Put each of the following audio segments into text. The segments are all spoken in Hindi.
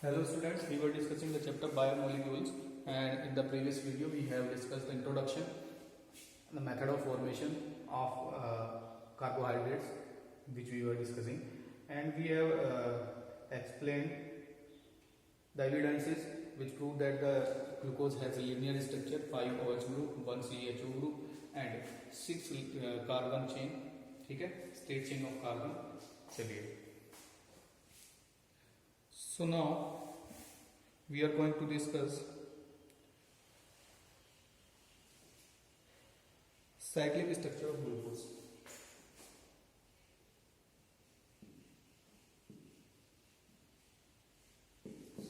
Hello students, we were discussing the chapter biomolecules, and in the previous video we have discussed the introduction, the method of formation of carbohydrates which we were discussing, and we have explained the evidences which prove that the glucose has a linear structure, 5 OH group, 1 CHO group and 6 carbon chain, ठीक है, straight chain of carbon. चलिए, so now we are going to discuss cyclic structure of glucose.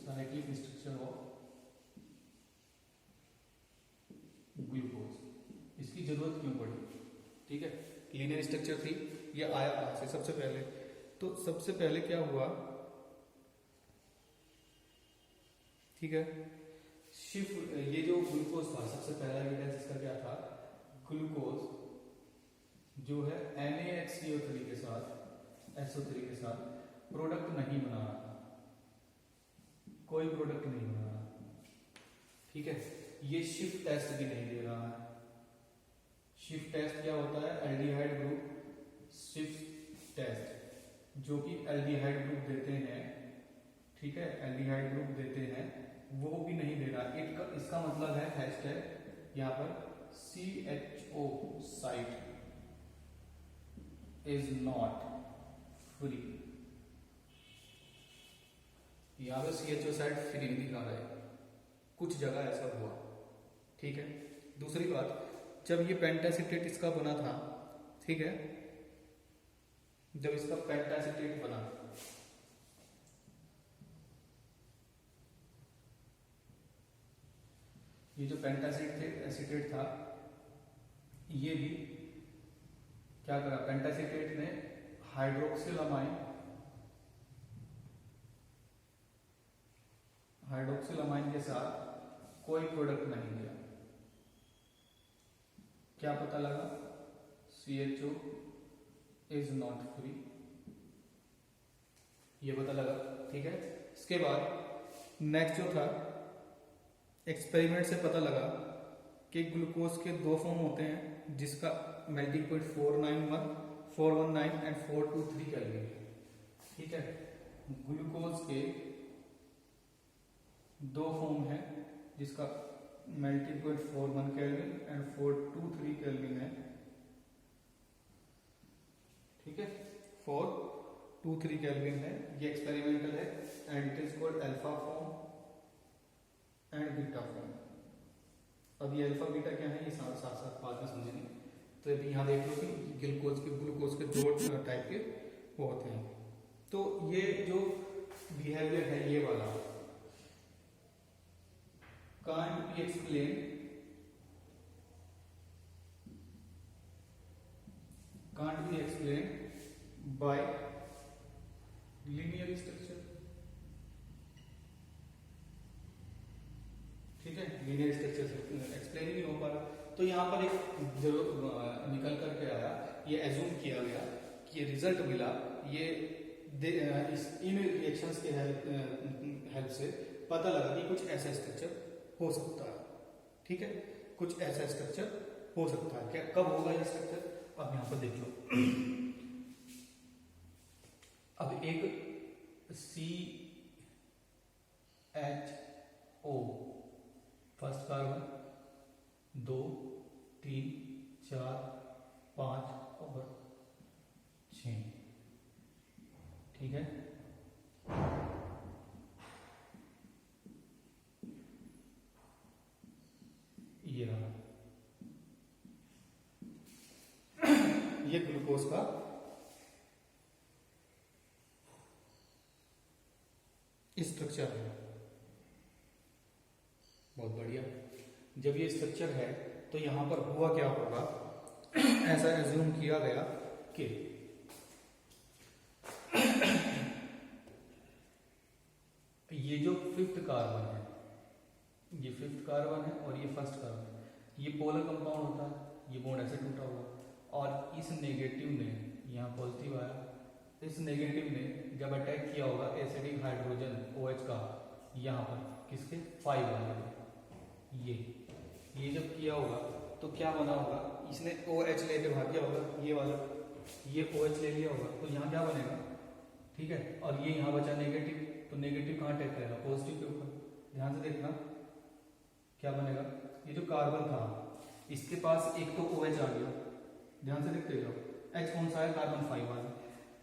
Cyclic structure of glucose, इसकी जरूरत क्यों पड़ी? ठीक है, लीनियर स्ट्रक्चर थी, ये आया कहां से? सबसे पहले तो सबसे पहले क्या हुआ, ठीक है, शिफ्ट, ये जो ग्लूकोज था सबसे पहला एविडेंस इसका क्या था? ग्लूकोज जो है NaHCO3 के साथ SO3 के साथ प्रोडक्ट नहीं बना रहा, कोई प्रोडक्ट नहीं बना रहा, ठीक है, ये शिफ्ट टेस्ट भी नहीं दे रहा है. शिफ्ट टेस्ट क्या होता है? एल्डिहाइड ग्रुप शिफ्ट टेस्ट, जो कि एल्डिहाइड ग्रुप देते हैं, ठीक है, एल्डिहाइड ग्रुप देते हैं, वो भी नहीं दे रहा. इसका मतलब है हैशटैग यहाँ पर CHO site is not free. यहाँ पे CHO साइट फ्री नहीं दिखा रहा है, कुछ जगह ऐसा हुआ, ठीक है. दूसरी बात, जब ये पेंटासिटेट इसका बना था, ठीक है, जब इसका पेंटासिटेट बना, ये जो पेंटासिटेट था, ये भी क्या करा? पेंटासिटेट ने हाइड्रोक्सिलामाइन के साथ कोई प्रोडक्ट नहीं दिया. क्या पता लगा? CHO इज नॉट फ्री, ये पता लगा, ठीक है. इसके बाद नेक्स्ट जो था, एक्सपेरिमेंट से पता लगा कि ग्लूकोज के दो फॉर्म होते हैं, जिसका मेल्टिंग पॉइंट 419 एंड 423 केल्विन, ठीक है. ग्लूकोज के दो फॉर्म है, जिसका melting point 41 kelvin and 423 kelvin है, ठीक है, 423 केल्विन है. ये एक्सपेरिमेंटल है and it is called alpha form and beta form. अब ये अल्फा बीटा क्या है, ये साथ साथ बाद में समझेंगे. तो अभी यहाँ देख लो कि ग्लूकोज के दो टाइप के वो होते हैं. तो ये जो बिहेवियर है, ये वाला can't be explained by linear structure, ठीक है, लीनियर स्ट्रक्चर से एक्सप्लेन नहीं हो पा रहा. तो यहाँ पर एक जो निकल करके आया, ये एज्यूम किया गया कि ये रिजल्ट मिला, ये इन रिएक्शंस के हेल्प से पता लगा कि कुछ ऐसा स्ट्रक्चर हो सकता है, ठीक है, कुछ ऐसा स्ट्रक्चर हो सकता है. क्या, कब होगा ये स्ट्रक्चर? अब यहां पर देख लो. अब एक CHO फर्स्ट कार्बन 2 3 4 5 और 6, ठीक है. ये रहा, ये ग्लूकोज का स्ट्रक्चर है. बहुत बढ़िया. जब ये स्ट्रक्चर है तो यहां पर हुआ क्या होगा? ऐसा एज्यूम किया गया कि ये जो फिफ्थ कार्बन है, ये फिफ्थ कार्बन है और ये फर्स्ट कार्बन है, ये पोलर कंपाउंड होता है, ये बॉन्ड ऐसे टूटा हुआ, और इस नेगेटिव ने यहाँ पॉजिटिव आया, इस नेगेटिव ने जब अटैक किया होगा एसिडिक हाइड्रोजन OH का यहाँ पर किसके 5 वाले ये जब किया होगा तो क्या बना होगा, इसने OH लेके भाग गया होगा, ये OH ले लिया होगा, तो यहाँ क्या बनेगा, ठीक है। और ये यहाँ बचा नेगेटिव, तो नेगेटिव कहाँ अटैक करेगा, पॉजिटिव के ऊपर। ध्यान से देखना क्या बनेगा, ये जो कार्बन था इसके पास एक तो OH आ गया, ध्यान से देखते जाओ, H कौन सा है, कार्बन 5 वाला।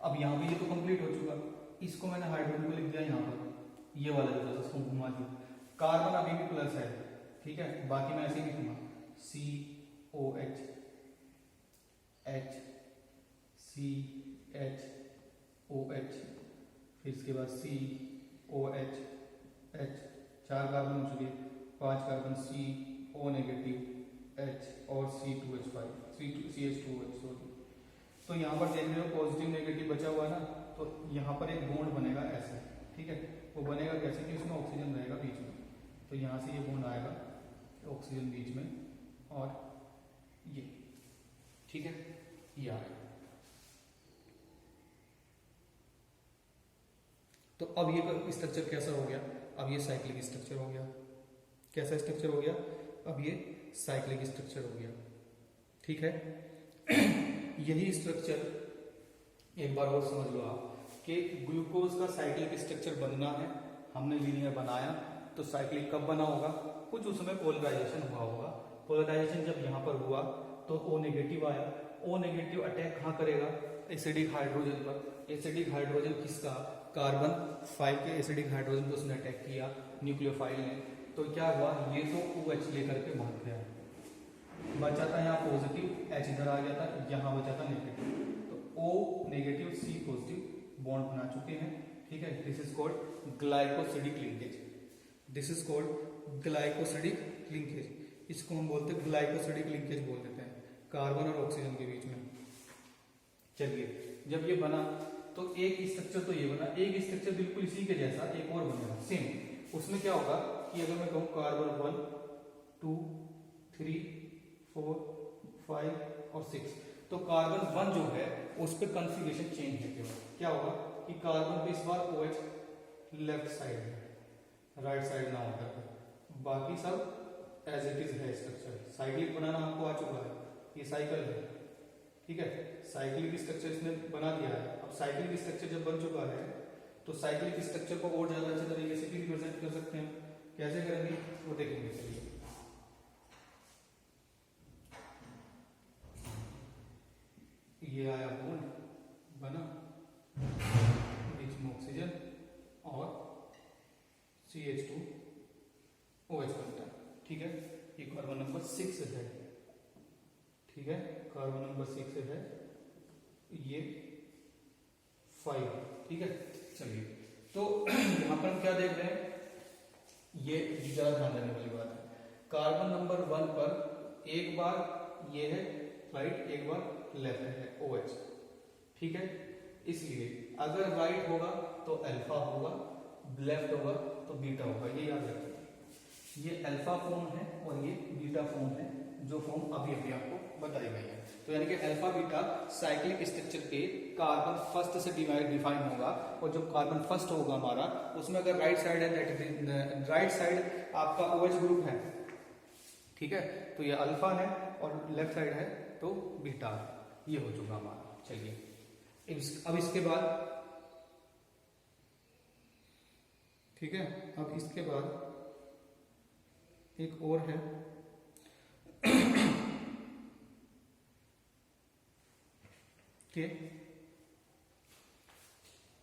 अब यहाँ पे ये तो कंप्लीट हो चुका, इसको मैंने हाइड्रोजन को लिख दिया यहाँ पर, ये वाला जो था उसको घुमा दिया, कार्बन अभी भी प्लस है, ठीक है। बाकी मैं ऐसे ही लिखूंगा COH H CH OH, फिर इसके बाद COH H, 4 कार्बन हो चुके, 5 कार्बन CO नेगेटिव H और C2H5 CH2OH सॉरी। तो यहाँ पर देख रहे हो पॉजिटिव नेगेटिव बचा हुआ है ना, तो यहाँ पर एक बॉन्ड बनेगा ऐसे, ठीक है। वो बनेगा कैसे कि उसमें ऑक्सीजन रहेगा बीच में, तो यहाँ से ये बॉन्ड आएगा ऑक्सीजन बीच में और ये, ठीक है, ये आएगा। तो अब ये स्ट्रक्चर कैसा हो गया, अब ये साइक्लिक स्ट्रक्चर हो गया। कैसा स्ट्रक्चर हो गया, अब ये साइक्लिक स्ट्रक्चर हो गया, ठीक है। यही स्ट्रक्चर एक बार और समझ लो आप कि ग्लूकोज का साइक्लिक स्ट्रक्चर बनना है, हमने लीनियर बनाया, तो साइक्लिक कब बना होगा, कुछ उसमें पोलराइजेशन हुआ होगा। पोलराइजेशन जब यहाँ पर हुआ तो O नेगेटिव आया, O नेगेटिव अटैक कहाँ करेगा, एसिडिक हाइड्रोजन पर। एसिडिक हाइड्रोजन किसका, कार्बन 5 के एसिडिक हाइड्रोजन को उसने अटैक किया न्यूक्लियोफाइल ने, तो क्या हुआ, ये तो OH लेकर के भाग गया, बचा था यहाँ पॉजिटिव, H इधर आ गया था, यहाँ बचा था नेगेटिव, तो O negative C positive bond बना चुके हैं, ठीक है। This is called glycosidic linkage, this is called glycosidic linkage, इसको हम बोलते हैं ग्लाइकोसिडिक लिंकेज बोल देते हैं, कार्बन और ऑक्सीजन के बीच में। चलिए जब ये बना तो एक स्ट्रक्चर तो ये बना, एक स्ट्रक्चर बिल्कुल इसी के जैसा एक और बनेगा सेम। उसमें क्या होगा कि अगर मैं कहूँ कार्बन 1 2 3 4 5 और 6, तो कार्बन 1 जो है उस पर कॉन्फ़िगरेशन चेंज है केवल। क्या होगा कि कार्बन पे इस बार OH लेफ्ट साइड है, राइट साइड ना होकर, बाकी सब एज इट इज है स्ट्रक्चर। साइक्लिक बनाना आपको आ चुका है, ये साइकिल है, ठीक है। साइक्लिक स्ट्रक्चर इसने बना दिया है। अब साइक्लिक स्ट्रक्चर जब बन चुका है तो साइक्लिक स्ट्रक्चर को और ज्यादा अच्छे तरीके से भी रिप्रेजेंट कर सकते हैं। कैसे करेंगे वो देखेंगे। चलिए ये आया बॉन्ड बना, बीच में ऑक्सीजन और CH2OH बनता है, ठीक है। ये कार्बन नंबर 6 है, ठीक है, कार्बन नंबर 6 है, ये 5, ठीक है। चलिए तो यहाँ पर हम क्या देख रहे हैं, ये ज्यादा ध्यान देने वाली बात है। कार्बन नंबर 1 पर एक बार ये है राइट, एक बार लेफ्ट है OH, ठीक है। इसलिए अगर राइट होगा तो अल्फा होगा, लेफ्ट होगा तो बीटा होगा, ये याद रखिए। ये अल्फा फॉर्म है और ये बीटा फॉर्म है, जो फॉर्म अभी अभी आपको बताई गई है। तो यानी कि अल्फा बीटा साइक्लिक स्ट्रक्चर के कार्बन फर्स्ट से डिफाइन होगा, और जो कार्बन फर्स्ट होगा हमारा उसमें अगर राइट साइड है, दैट राइट साइड आपका OH ग्रुप है, ठीक है, तो ये अल्फा है, और लेफ्ट साइड है तो बीटा, ये हो चुका हमारा। चलिए अब इसके बाद, ठीक है, अब इसके बाद एक और है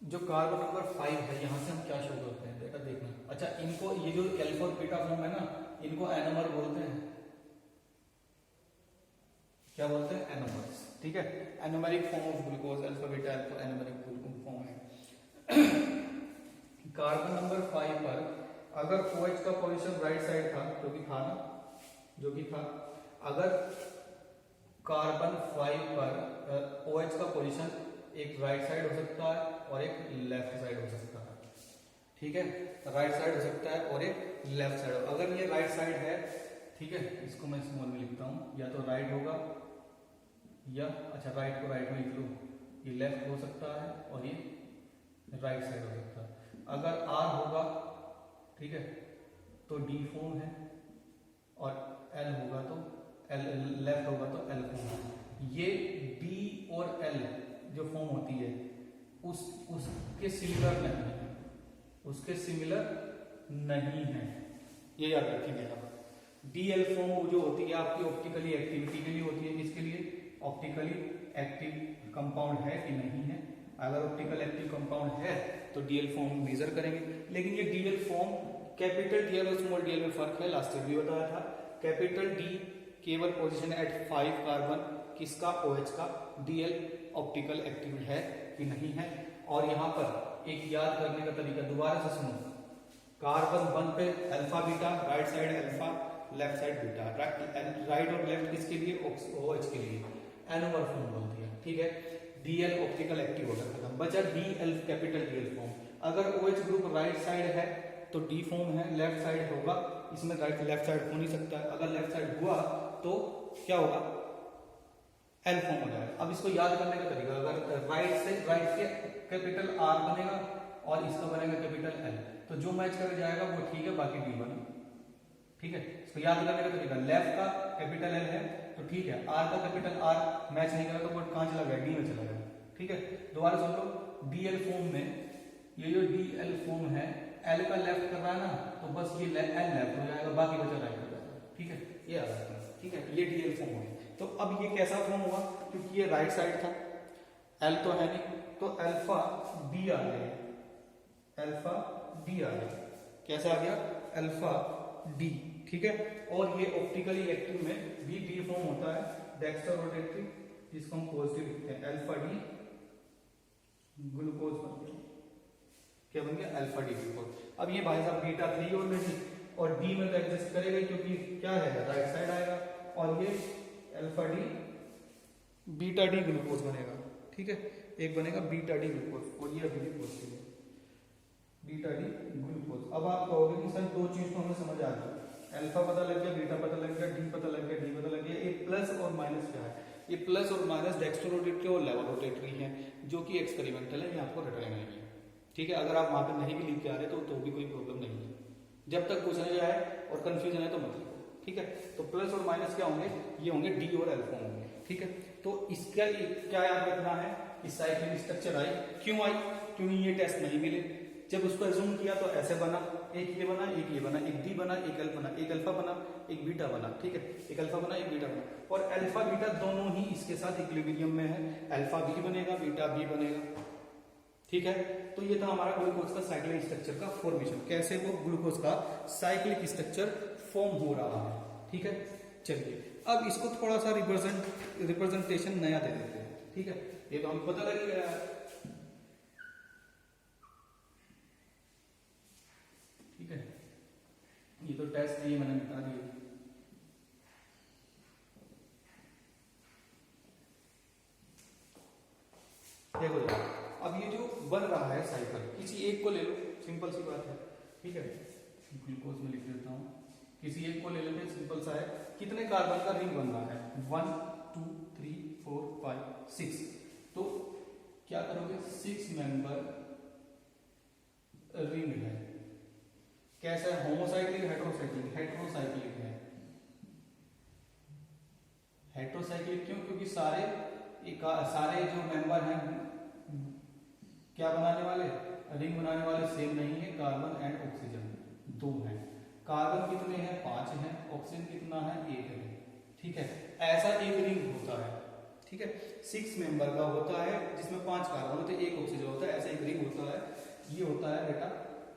जो कार्बन नंबर 5 है, यहां से हम क्या शो करते हैं बेटा देखना। अच्छा, इनको ये जो अल्फा और बीटा फॉर्म है ना, इनको एनोमर बोलते हैं। क्या बोलते हैं? एनोमर्स, ठीक है। Anomeric form of glucose, alpha beta alpha anomeric form है। कार्बन नंबर 5 पर अगर OH का पोजीशन राइट साइड था, जो कि था ना, जो कि था, अगर कार्बन 5 पर OH का पोजीशन एक राइट साइड हो सकता है और एक लेफ्ट साइड हो सकता है, ठीक है। राइट साइड हो सकता है और एक लेफ्ट साइड। अगर ये राइट साइड है, ठीक है, इसको मैं स्मॉल में लिखता हूं, या तो राइट होगा या, अच्छा राइट को राइट में लिख लो, ये लेफ्ट हो सकता है और ये राइट साइड हो सकता है। अगर R होगा, ठीक है, तो D फॉर्म है, और L होगा तो L, लेफ्ट होगा तो L फॉर्म है। ये D और L जो फॉर्म होती है उसके सिमिलर नहीं है, उसके सिमिलर नहीं है, ये याद रखेंगे आप। DL फॉर्म जो होती है आपकी ऑप्टिकली एक्टिविटी के लिए होती है, किसके लिए? ऑप्टिकली एक्टिव कंपाउंड है कि नहीं है। अगर ऑप्टिकल एक्टिव कंपाउंड है तो DL फॉर्म मेजर करेंगे। लेकिन ये DL फॉर्म कैपिटल DL और स्मॉल DL में फर्क है, लास्ट ईयर भी बताया था। कैपिटल D केवल पोजीशन एट 5 कार्बन किसका? OH का। DL ऑप्टिकल एक्टिव है कि नहीं है। और यहाँ पर एक याद करने का तरीका दोबारा से सुनो। कार्बन 1 पे alpha beta, right side alpha, left side beta. Right और लेफ्ट किसके लिए? OH के लिए। एनोमर फॉर्म बोल दिया, ठीक है। DL ऑप्टिकल एक्टिव होगा, खत्म। बचा DL कैपिटल DL फॉर्म। अगर OH ग्रुप राइट साइड है तो D फॉर्म है, लेफ्ट साइड होगा, इसमें राइट लेफ्ट साइड हो नहीं सकता है। अगर लेफ्ट साइड हुआ तो क्या होगा? L फॉर्म हो जाएगा। अब इसको याद करने का तरीका, अगर राइट से राइट के कैपिटल R बनेगा और इसका बनेगा कैपिटल L, तो जो मैच कर जाएगा वो ठीक है, बाकी D बना, ठीक है। इसको याद करने का तरीका, लेफ्ट का कैपिटल L है तो ठीक है, R का कैपिटल R मैच नहीं करा तो वो कहां चला गया? D में चला गया, ठीक है। दोबारा सुन लो, DL फॉर्म में ये जो DL फॉर्म है, L का लेफ्ट कर रहा है ना, तो बस ये L लेफ्ट हो जाएगा, बाकी बचा राइट हो जाएगा, ठीक है। ये आ रहा है, ठीक है, ये DL फॉर्म हो गया। तो अब ये कैसा फॉर्म हुआ? क्योंकि ये राइट साइड था, L तो है नहीं, तो अल्फा D आ गया, अल्फा D आ गया। कैसे आ गया? अल्फा D, ठीक है। और ये ऑप्टिकली एक्टिव में भी D फॉर्म होता है, डेक्स्टर रोटेटरी, जिसको हम पॉजिटिव लिखते हैं। अल्फा D ग्लूकोज बन गया, क्या बन गया? Alpha D glucose. अब ये भाई साहब बीटा 3 और D में तो एडजस्ट करेगा क्योंकि क्या है? राइट साइड आएगा, और ये alpha D beta D glucose बनेगा, ठीक है। एक बनेगा बीटा D ग्लूकोज और ये अभी भी पॉजिटिव है, बीटा D ग्लूकोज। अब आप कहोगे कि सर दो चीज तो हमें समझ आ गई, अल्फा पता लग गया, बीटा पता लग गया, D पता लग गया, D पता लग गया, एक प्लस और माइनस क्या है? ये प्लस और माइनस डेक्स्टर रोटेटरी और लेवल रोटेटरी है, जो कि एक्सपेरिमेंटल है, ये आपको रटना नहीं है, ठीक है। अगर आप वहां पे नहीं भी लिख के आ रहे तो भी कोई प्रॉब्लम नहीं है। जब तक पूछा जाए और कंफ्यूजन है तो मत लिखो, ठीक है। तो प्लस और माइनस क्या होंगे? ये होंगे D और अल्फा होंगे, ठीक है। तो इसका क्या याद रखना है? इस साइक्लिक स्ट्रक्चर आई, क्यों आई? क्योंकि ये टेस्ट नहीं मिले। जब उसको एज्यूम किया तो ऐसे बना, एक ये बना, एक ये बना, एक D बना, एक L बना, एक अल्फा बना, एक बीटा बना, ठीक है। एक अल्फा बना, एक बीटा बना, और अल्फा बीटा दोनों ही इसके साथ इक्विलिब्रियम में है। अल्फा B बनेगा, बीटा B बनेगा, ठीक है। तो ये था हमारा ग्लूकोज का साइक्लिक स्ट्रक्चर का फॉर्मेशन, कैसे वो ग्लूकोज का साइक्लिक स्ट्रक्चर फॉर्म हो रहा है, ठीक है। चलिए अब इसको थोड़ा सा रिप्रेजेंटेशन नया दे देते हैं, ठीक है। ये तो हमें पता लग गया, ठीक है। ये तो टेस्ट ये मैंने बता दिया। देखो यार, अब ये जो बन रहा है साइकिल, किसी एक को ले लो, सिंपल सी बात है, ठीक है। ग्लूकोज में लिख देता हूं, किसी एक को ले लेते हैं, सिंपल सा है। कितने कार्बन का रिंग बन रहा है? 1 2 3 4 5 6। तो क्या करोगे? 6 मेंबर रिंग है। कैसा है? Homocyclic, heterocyclic? हेटेरोसाइक्लिक है। हेटेरोसाइक्लिक क्यों? क्योंकि सारे जो मेंबर हैं क्या बनाने वाले? रिंग बनाने वाले सेम नहीं है। कार्बन एंड ऑक्सीजन 2 हैं। कार्बन कितने हैं? 5 हैं। ऑक्सीजन कितना है? 1 है, ठीक है। ऐसा एक रिंग होता है, ठीक है। 6 मेंबर का होता है जिसमें 5 कार्बन होते हैं, 1 ऑक्सीजन होता है, ऐसा एक रिंग होता है। ये होता है बेटा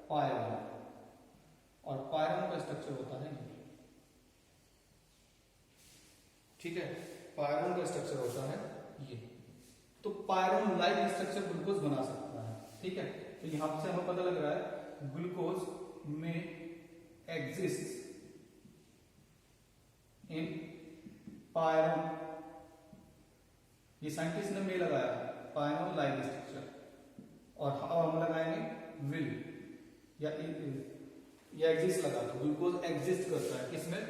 पायरन, और पायरन का स्ट्रक्चर होता है ये, ठीक है। पायरन का स्ट्रक्चर होता है ये। तो पायरन लाइक स्ट्रक्चर ग्लूकोज बना सकता है, ठीक है। तो यहां से हमें पता लग रहा है ग्लूकोज में एग्जिस्ट इन पायरन, ये साइंटिस्ट ने में लगाया पायरन लाइक स्ट्रक्चर, और हम लगाएंगे विल या एग्जिस्ट लगा दो। ग्लूकोज एग्जिस्ट करता है किसमें?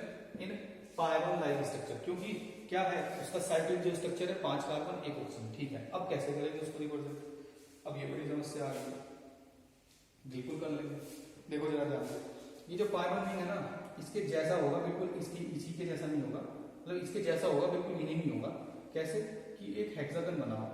इन पायरन लाइक स्ट्रक्चर, क्योंकि क्या है उसका साइक्लिक जो स्ट्रक्चर है 5 कार्बन 1 ऑक्सीजन, ठीक है। अब कैसे करेंगे उसको रिप्रेजेंट, अब ये बड़ी समस्या आ गई, बिल्कुल कर लेंगे। देखो जरा ध्यान से, ये जो पायरोन रिंग है ना, इसके जैसा होगा बिल्कुल, इसकी इसी के जैसा नहीं होगा, मतलब इसके जैसा होगा, बिल्कुल यही नहीं होगा। कैसे कि एक हेक्सागन बना हो,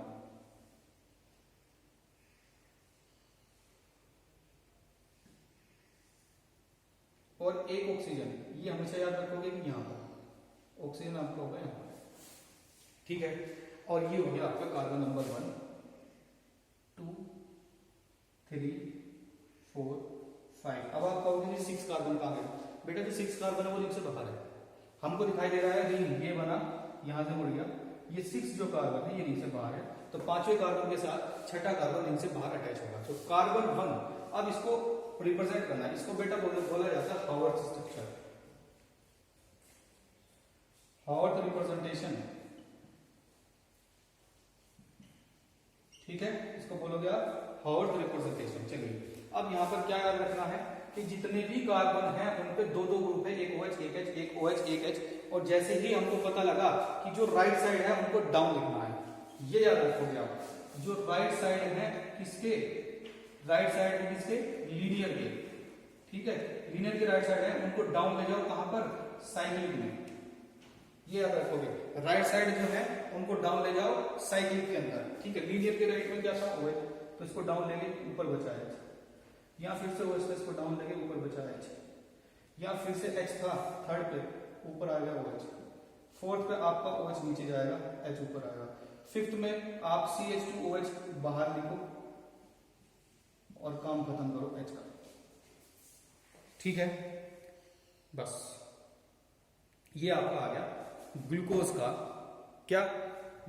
और एक ऑक्सीजन, ये हमेशा याद रखोगे कि यहाँ पर ऑक्सीजन आपका होगा यहाँ पर, ठीक है। और ये हो गया आपका कार्बन नंबर 1 2 3 4 5। अब आप कहोगे 6 कार्बन कहाँ गए? बेटा जो 6 कार्बन है वो रिंग से बाहर है, हमको दिखाई दे रहा है रिंग ये बना, यहां से मुड़ गया, ये 6 जो कार्बन है ये रिंग से बाहर है, तो 5वें कार्बन के साथ छठा कार्बन रिंग से बाहर अटैच होगा, तो कार्बन 1। अब इसको रिप्रेजेंट करना है, इसको बेटा बोला जाता है हावर्थ स्ट्रक्चर, हावर्थ रिप्रेजेंटेशन, ठीक है, इसको बोलोगे आप हावर्थ रिप्रेजेंटेशन। चलिए अब यहां पर क्या याद रखना है कि जितने भी कार्बन हैं उन पे 2-2 ग्रुप है, एक OH एक H, एक OH एक H, और जैसे ही हमको पता लगा कि जो राइट साइड है उनको डाउन लिखना है, ये याद रखोगे आप। जो राइट साइड है किसके, राइट साइड है किसके, लीनियर के, ठीक है, लीनियर के राइट साइड है, उनको डाउन ले जाओ कहां पर, साइक्लिक में, ये याद रखोगे। राइट साइड जो है उनको डाउन ले जाओ साइक्लिक के अंदर, ठीक है। लीनियर के राइट में क्या था OH, तो इसको डाउन लेंगे ऊपर बचा H, या फिर से OH इसको डाउन लेंगे ऊपर बचा H, या फिर से H था थर्ड पे, ऊपर आ गया OH, फोर्थ पे आपका OH नीचे जाएगा, H ऊपर आएगा, फिफ्थ में आप CH2OH बाहर लिखो और काम खत्म करो H का, ठीक है। बस ये आपका आ गया ग्लूकोज का, क्या,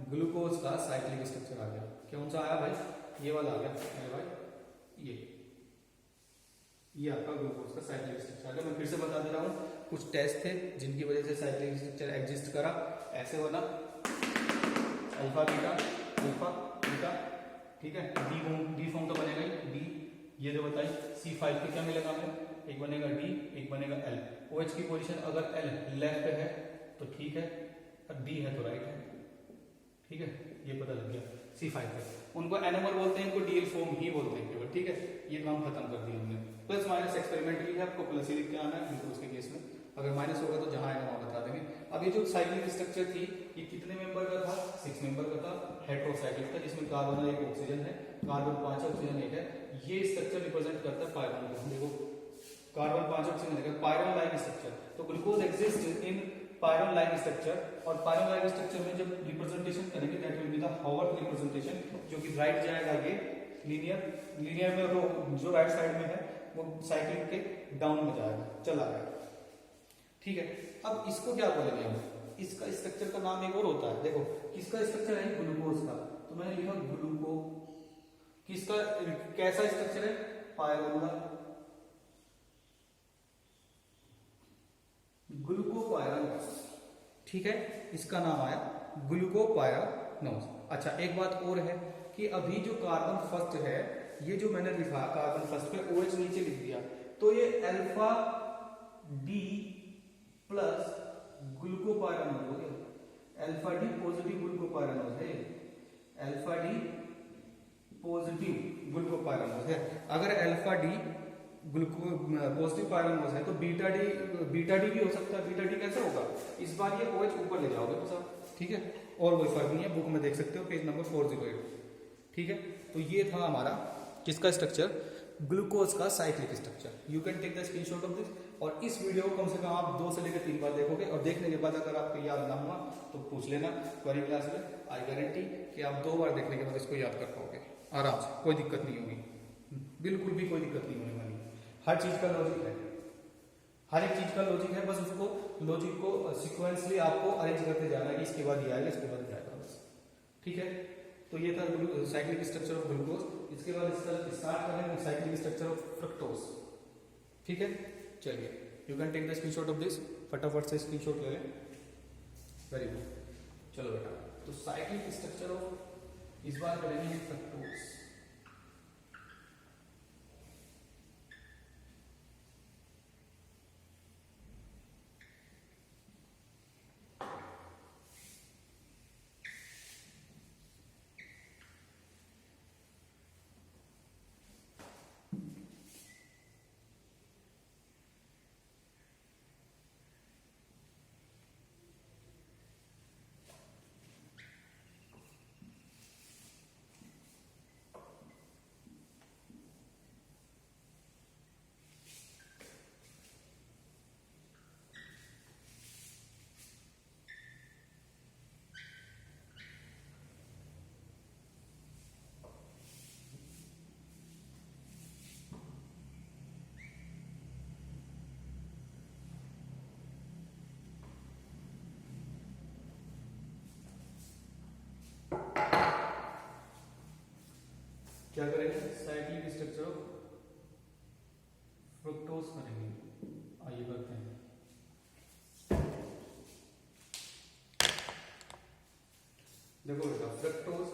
ग्लूकोज का साइक्लिक स्ट्रक्चर आ गया। कौन सा आया भाई, ये वाला आ गया अरे भाई, ये आपका ग्लूकोज का साइक्लिक स्ट्रक्चर आ गया। मैं फिर से बता दे रहा हूँ, कुछ टेस्ट थे जिनकी वजह से साइक्लिक स्ट्रक्चर एग्जिस्ट करा, ऐसे होना अल्फा बीटा, ठीक है, डी फॉर्म तो बनेगा ही, डी, ये जो बताई C5 पे क्या मिलेगा हमें, एक बनेगा D, एक बनेगा L। OH की पोजीशन अगर L लेफ्ट है तो ठीक है, और D है तो राइट है, ठीक है, ये पता लग गया। C5 पे उनको एनोमर बोलते हैं, इनको DL फॉर्म ही बोलते हैं केवल, ठीक है। ये काम खत्म कर दिया हमने। प्लस माइनस एक्सपेरिमेंटली है, आपको प्लस ही लिख के आना है ग्लूकोज के केस में, अगर माइनस होगा तो जहां आएगा वहां बता देंगे। अब ये जो साइक्लिक स्ट्रक्चर थी ये कितने मेंबर का था, 6 मेंबर का था, हेटेरोसाइक्लिक था, जिसमें कार्बन और एक ऑक्सीजन है, कार्बन 5 ऑक्सीजन 1 है। ये स्ट्रक्चर रिप्रेजेंट करता है पायरोन को, देखो कार्बन 5 ऑक्सीजन 1 है, पायरोन लाइक स्ट्रक्चर। तो glucose exist in pyrone like structure, और पायरोन लाइक स्ट्रक्चर में जब रिप्रेजेंटेशन करेंगे that will be the Haworth representation, जो कि राइट जाएगा ये लीनियर में, जो राइट साइड में है वो साइक्लिक के डाउन में जाएगा, चला जाएगा, ठीक है। अब इसको क्या बोलेंगे हम, इसका स्ट्रक्चर का नाम एक और होता है, देखो किसका स्ट्रक्चर है, ग्लूकोज का, तो मैंने लिखा ग्लूको, किसका कैसा स्ट्रक्चर है, पायरोनल, ग्लूकोपायरानोस, ठीक है, इसका नाम आया ग्लूकोपायरानोस। अच्छा एक बात और है कि अभी जो कार्बन फर्स्ट है, ये जो मैंने लिखा कार्बन फर्स्ट पे OH नीचे लिख दिया, तो ये अल्फा D प्लस ग्लूकोपायरानोस हो गया, अल्फा D पॉजिटिव ग्लूकोपायरानोस है, अल्फा D पॉजिटिव ग्लूकोपायरानोस है। अगर अल्फा D पॉजिटिव पायरानोस है तो बीटा डी भी हो सकता है। बीटा डी कैसे होगा, इस बार ये OH ऊपर ले जाओगे तो सब, ठीक है, और कोई फर्क नहीं है, बुक में देख सकते हो पेज नंबर 408, ठीक है। तो ये था हमारा किसका स्ट्रक्चर, ग्लूकोज का cyclic structure. You can take the screenshot of this, और इस वीडियो को कम से कम आप 2 से लेकर 3 बार देखोगे, और देखने के बाद अगर आपको याद ना हुआ तो पूछ लेना क्वेरी क्लास में, आई गारंटी कि आप 2 बार देखने के बाद इसको याद कर पाओगे आराम से, कोई दिक्कत नहीं होगी, बिल्कुल भी कोई दिक्कत नहीं होने वाली। हर चीज का लॉजिक है, हर एक चीज का लॉजिक है, बस उसको लॉजिक को सीक्वेंसली आपको अरेंज करते जाना है, इसके बाद ये आएगा, इसके बाद ये आएगा, बस, ठीक है। तो ये था साइक्लिक स्ट्रक्चर ऑफ ग्लूकोज। इसके बाद इसका स्टार्ट करेंगे साइक्लिक स्ट्रक्चर ऑफ फ्रक्टोज, ठीक है। चलिए you can take the screenshot of this, फटाफट से स्क्रीनशॉट ले लें, वेरी गुड। चलो बेटा, तो साइक्लिक स्ट्रक्चर ऑफ इस बार करेंगे फ्रक्टोज। क्या करेंगे, साइक्लिक स्ट्रक्चर ऑफ फ्रुक्टोज करेंगे। आइए करते हैं। देखो बेटा, फ्रक्टोज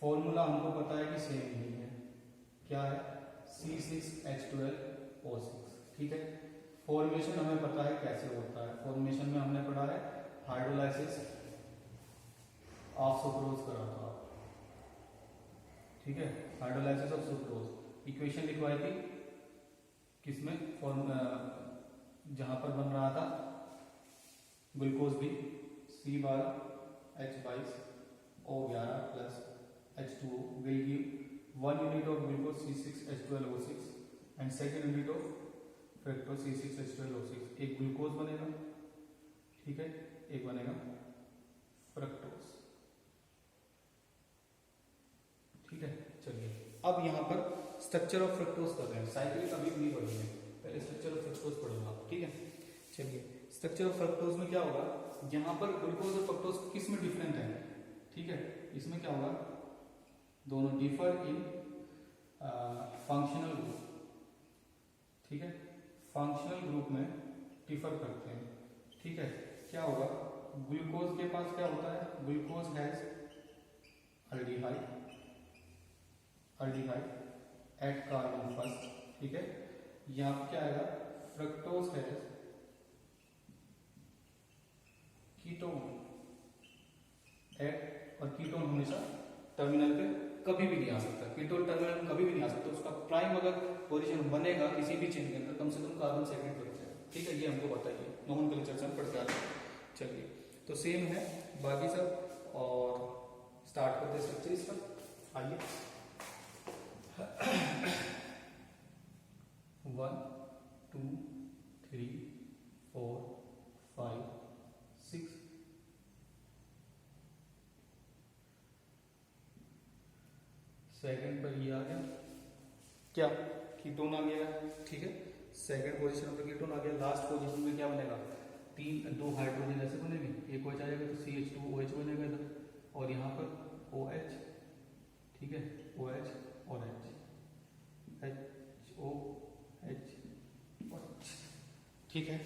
फॉर्मूला हमको पता है कि सेम ही है, क्या है, C6H12O6, ठीक है। फॉर्मेशन हमें पता है कैसे होता है, फॉर्मेशन में हमने पढ़ा है हाइड्रोलाइसिस ऑफ सुक्रोज करा था, ठीक है, हाइड्रोलाइसिस ऑफ सुक्रोज। इक्वेशन लिखवाई थी किसमें, जहां पर बन रहा था ग्लूकोज भी, C12H22O11 plus H2O will give 1 unit of glucose C6H12O6 and second unit of fructose C6H12O6। एक ग्लूकोज बनेगा, ठीक है, एक बनेगा फ्रक्टोज, ठीक है। चलिए अब यहां पर स्ट्रक्चर ऑफ फ्रक्टोज कर रहे हैं, साइक्लिक अभी नहीं पढ़ेंगे, पहले स्ट्रक्चर ऑफ फ्रक्टोज पढ़ेंगे, ठीक है। चलिए स्ट्रक्चर ऑफ फ्रक्टोज में क्या होगा, यहां पर ग्लूकोज और फ्रक्टोज किस में डिफरेंट है, ठीक है। इसमें क्या होगा, दोनों डिफर इन फंक्शनल ग्रुप, ठीक है, फंक्शनल ग्रुप में डिफर करते हैं, ठीक है। क्या होगा, ग्लूकोज के पास क्या होता है, glucose has aldehyde at carbon first, ठीक है। यहां पर क्या आएगा, फ्रक्टोज हैज कीटोन एट, और कीटोन हमेशा टर्मिनल पे कभी भी नहीं आ सकता, कीटोन टर्मिनल कभी भी नहीं आ सकता, उसका प्राइम अगर पोजीशन बनेगा किसी भी चेन के अंदर कम से कम कार्बन सेकेंड लग जाएगा, ठीक है। ये हमको बताइए, नोमेनक्लेचर से हम पढ़ते आते हैं। चलिए तो सेम है बाकी सब, और स्टार्ट करते हैं स्ट्रक्चर इसका। आइए 1 2 3 4 5 6 सेकंड पर ये आ गया, क्या, कीटोन आ गया, ठीक है। सेकंड पोजीशन पर कीटोन आ गया, लास्ट पोजीशन में क्या बनेगा, दो हाइड्रोजन ऐसे बनेंगे, एक OH आ जाएगा तो CH2OH बनेगा इधर, और यहाँ पर OH, ठीक है, OH और H, HOH, ठीक है।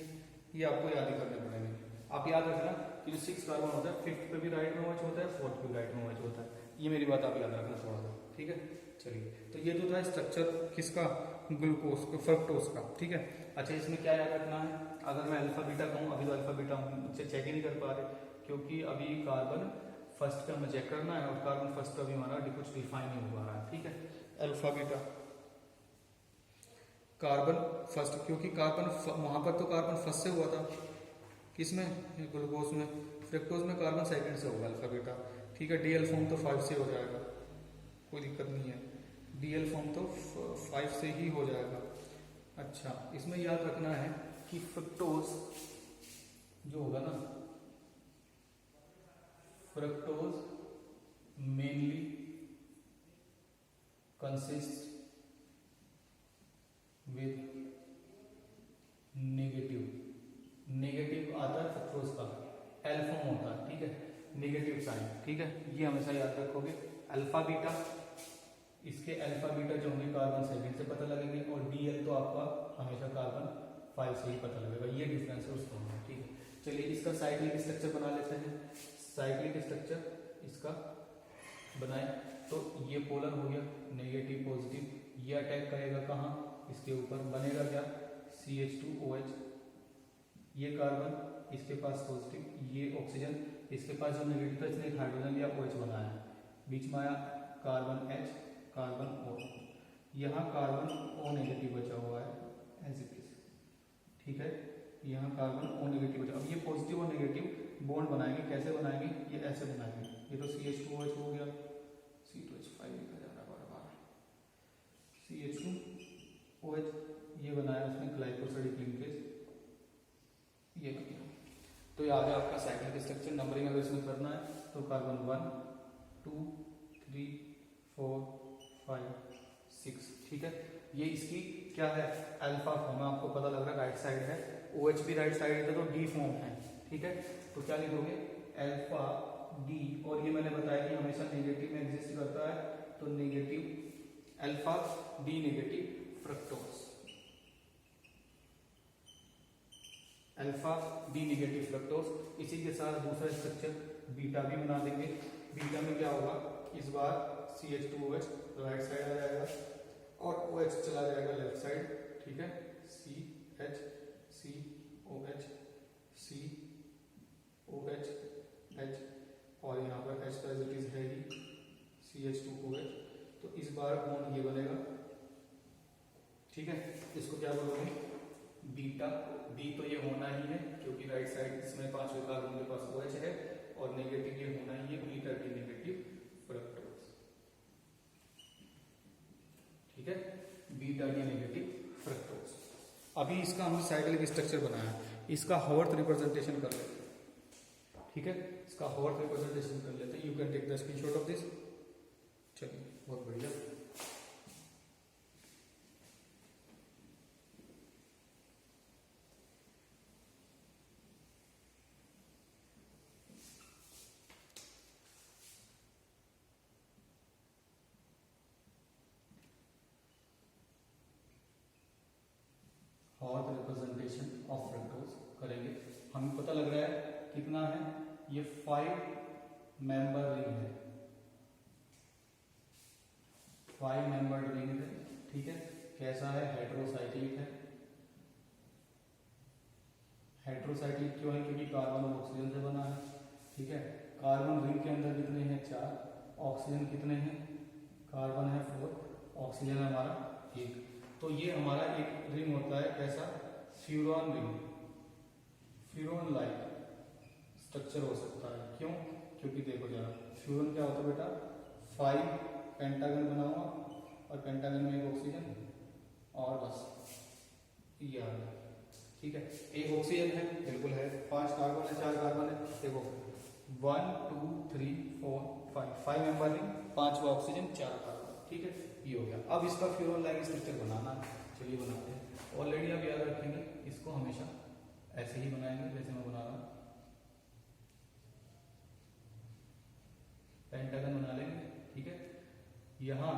ये आपको याद ही करने पड़ेंगे। आप याद रखना कि जो 6 कार्बन होता है, 5th पे भी राइट में OH होता है, 4th पे भी राइट में OH होता है, ये मेरी बात आप याद रखना थोड़ा सा, ठीक है। चलिए तो ये तो था स्ट्रक्चर किसका, ग्लूकोज फ्रक्टोज का, ठीक है। अच्छा इसमें क्या याद रखना है, अगर मैं अल्फा बीटा कहूँ, अभी तो अल्फा बीटा मुझसे चेक ही नहीं कर पा रहे, क्योंकि अभी कार्बन फर्स्ट का हमें चेक करना है, और कार्बन फर्स्ट का भी हमारा कुछ डिफाइन नहीं हो पा रहा है, ठीक है। अल्फा बीटा कार्बन फर्स्ट, क्योंकि कार्बन वहां पर तो कार्बन फर्स्ट से हुआ था, किसमें, ग्लूकोज में, फ्रक्टोज में कार्बन सेकंड से होगा अल्फा बीटा, ठीक है। डीएल फॉर्म तो 5 से हो जाएगा, कोई दिक्कत नहीं है, डीएल फॉर्म तो 5 से ही हो जाएगा। अच्छा इसमें याद रखना है कि फ्रक्टोज जो होगा ना, fructose mainly consist with negative आता है फ्रक्टोज का, एल फॉर्म होता है, ठीक है, नेगेटिव साइन, ठीक है। ये हमेशा याद रखोगे। अल्फा बीटा, इसके अल्फा बीटा जो होंगे कार्बन सेकंड से पता लगेंगे, और डीएल तो आपका हमेशा कार्बन 5 से ही पता लगेगा, ये डिफरेंस है उसको, ठीक है। चलिए इसका साइक्लिक स्ट्रक्चर बना लेते हैं। साइक्लिक स्ट्रक्चर इसका बनाए तो ये पोलर हो गया, नेगेटिव पॉजिटिव, ये अटैक करेगा कहाँ, इसके ऊपर, बनेगा क्या, CH2OH, ये कार्बन इसके पास पॉजिटिव, ये ऑक्सीजन इसके पास जो नेगेटिव था, इसने हाइड्रोजन या OH बनाया, बीच में आया कार्बन H, कार्बन O, यहाँ कार्बन O नेगेटिव बचा हुआ है एज इट इज, ठीक है। यहाँ कार्बन O नेगेटिव बचा, अब ये पॉजिटिव और नेगेटिव बॉन्ड बनाएंगे, कैसे बनाएंगे, ये ऐसे बनाएंगे, ये तो CH2OH हो गया, C2H5 लिखा जा रहा है बार बार, CH2OH, ये बनाया उसमें ग्लाइकोसाइडिक लिंकेज, ये किया। तो ये आ गया आपका साइक्लिक स्ट्रक्चर। नंबरिंग अगर इसमें करना है तो कार्बन 1 2 3 4 5 6, ठीक है। ये इसकी क्या है, अल्फा फॉर्म है, आपको पता लग रहा है, राइट साइड है, OH भी राइट साइड है, तो डी फॉर्म है, ठीक है। तो क्या लिखोगे, अल्फा डी, और ये मैंने बताया कि हमेशा नेगेटिव में एग्जिस्ट करता है, तो negative alpha D negative fructose, alpha D negative fructose. इसी के साथ दूसरा स्ट्रक्चर बीटा भी बना देंगे। बीटा में क्या होगा, इस बार CH2OH राइट साइड आ जाएगा और OH चला जाएगा लेफ्ट साइड, ठीक है, CH COH COH H, और यहाँ पर H का एज इट इज है ही CH2OH। तो इस बार बॉन्ड ये बनेगा, ठीक है। इसको क्या बोलोगे, बीटा। बी तो ये होना ही है क्योंकि राइट साइड इसमें 5वें कार्बन के पास OH है, और नेगेटिव ये होना ही है, बीटा डी नेगेटिव फ्रक्टोज, ठीक है, बीटा डी नेगेटिव फ्रक्टोज। अभी इसका हमने साइक्लिक स्ट्रक्चर बनाया, इसका हॉवर्थ रिप्रेजेंटेशन कर लेते हैं, ठीक है, इसका हॉवर्थ रिप्रेजेंटेशन कर लेते हैं। You can take the screenshot of this. चलिए, बहुत बढ़िया। हॉवर्थ रिप्रेजेंटेशन ऑफ फ्रक्टोज करेंगे। हमें पता लग रहा है कितना है, ये 5 मेंबर रिंग है, 5 मेंबर रिंग है, ठीक है। कैसा है, हेटेरोसाइक्लिक है। हेटेरोसाइक्लिक क्यों है, क्योंकि कार्बन और ऑक्सीजन से बना है, ठीक है। कार्बन रिंग के अंदर कितने हैं, 4, ऑक्सीजन कितने हैं, कार्बन है 4, ऑक्सीजन है हमारा 1। तो ये हमारा एक रिंग होता है, कैसा, furan ring, furan like structure हो सकता है। क्यों, क्योंकि देखो जरा, फ्यूरॉन क्या होता है बेटा, 5 पेंटागन बना हुआ, और पेंटागन में एक ऑक्सीजन, और बस ये आ गया, ठीक है। एक ऑक्सीजन है, बिल्कुल है, 5 कार्बन है, 4 कार्बन है, देखो 1 2 3 4 5 मेंबर रिंग, 5वां ऑक्सीजन, 4 कार्बन, ठीक है, ये हो गया। अब इसका फ्यूरॉन लाइक स्ट्रक्चर बनाना है, चलिए बनाते हैं। ऑलरेडी आप याद रखेंगे, इसको हमेशा ऐसे ही बनाएंगे जैसे मैं बना रहा हूं, पेंटागन बना लेंगे, ठीक है। यहाँ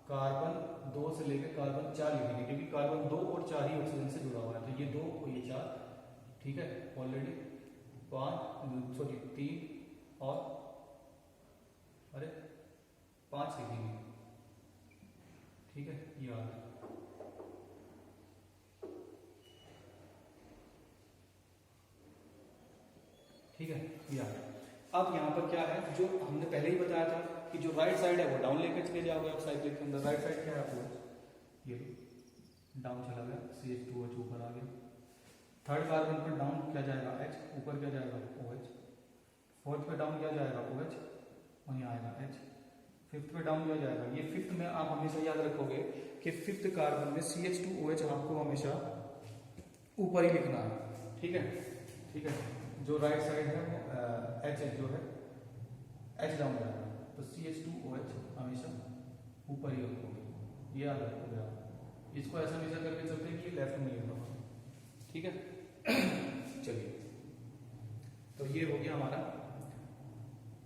कार्बन 2 से लेकर कार्बन 4 लिखेंगे, क्योंकि कार्बन 2 और 4 ही ऑक्सीजन से जुड़ा हुआ है, तो ये 2 और ये 4, ठीक है। ऑलरेडी 3 और 5 लिखेंगे, ठीक है, ये आ गया, ठीक है, ये आ गया। अब यहाँ पर क्या है, जो हमने पहले ही बताया था कि जो राइट साइड है वो डाउन लेकर चले जाओगे आप साइक्लिक के अंदर। राइट साइड क्या है आपको, ये डाउन चला गया, CH2OH ऊपर आ गया। थर्ड कार्बन पर डाउन क्या जाएगा, H, ऊपर क्या जाएगा, OH। फोर्थ पे डाउन क्या जाएगा, OH, और यहाँ आएगा H। फिफ्थ पे डाउन क्या जाएगा, ये फिफ्थ में आप हमेशा याद रखोगे कि फिफ्थ कार्बन में CH2OH आपको हमेशा ऊपर ही लिखना है, ठीक है, ठीक है। जो राइट साइड है वो H जो है, H डाउन जाएगा, तो CH2OH हमेशा ऊपर ही रखोगे, ये याद रखोगे आप। इसको ऐसा हमेशा करके चलते हैं कि लेफ्ट में लिखना होगा, ठीक है। चलिए, तो ये हो गया हमारा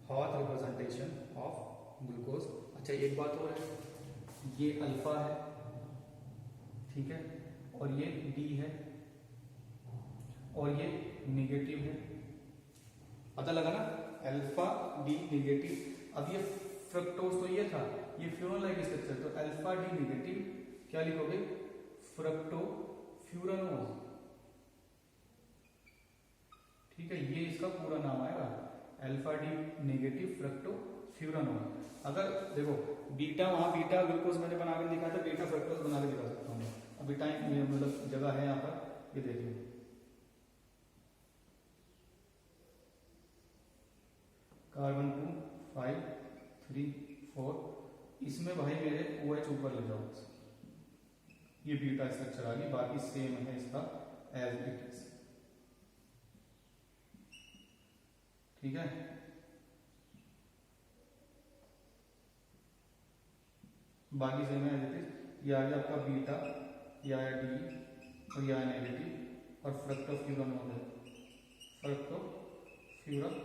हॉट रिप्रेजेंटेशन ऑफ ग्लूकोज। अच्छा, एक बात और है, ये अल्फा है, ठीक है, और ये डी है, और ये नेगेटिव है, पता लगा ना, अल्फा डी नेगेटिव। अब ये फ्रक्टोज तो ये था, ये फ्यूरन लाइक स्ट्रक्चर, तो अल्फा डी नेगेटिव क्या लिखोगे, फ्रक्टो फ्यूरानोज, ठीक है, ये इसका पूरा नाम आएगा, alpha D negative fructo furanose. अगर देखो बीटा, वहां बीटा ग्लूकोज मैंने बनाकर दिखाया था, बीटा फ्रक्टोज बना के दिखा सकता हूँ। अभी टाइम मतलब जगह है यहाँ पर, ये देखिए कार्बन 2 5 3 4, इसमें भाई मेरे OH ऊपर ले जाओ, ये बीटा स्ट्रक्चर आ गई, बाकी सेम है इसका एज इट इज, ठीक है। बाकी सेम है एज इट इज। ये आ गया आपका बीटा, या डी, और या नेगेटिव, और फ्रक्टोफ्यूरानोज है, फ्रक्टोफ्यूरानोज,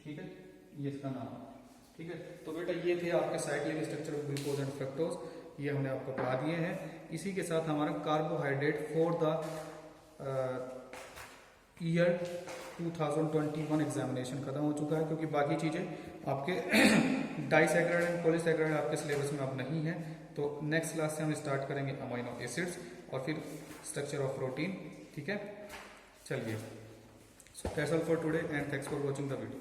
ठीक है, ये इसका नाम है, ठीक है। तो बेटा ये थे आपके cyclic structure of glucose and fructose, ये हमने आपको पढ़ा दिए हैं। इसी के साथ हमारा carbohydrate for the year 2021 examination खत्म हो चुका है, क्योंकि बाकी चीज़ें आपके डाइसैकराइड एंड पॉलीसैकराइड आपके सिलेबस में अब नहीं है। तो नेक्स्ट क्लास से हम स्टार्ट करेंगे अमीनो एसिड्स और फिर स्ट्रक्चर ऑफ प्रोटीन। ठीक है, चलिए। So that's all for today and thanks for watching the video.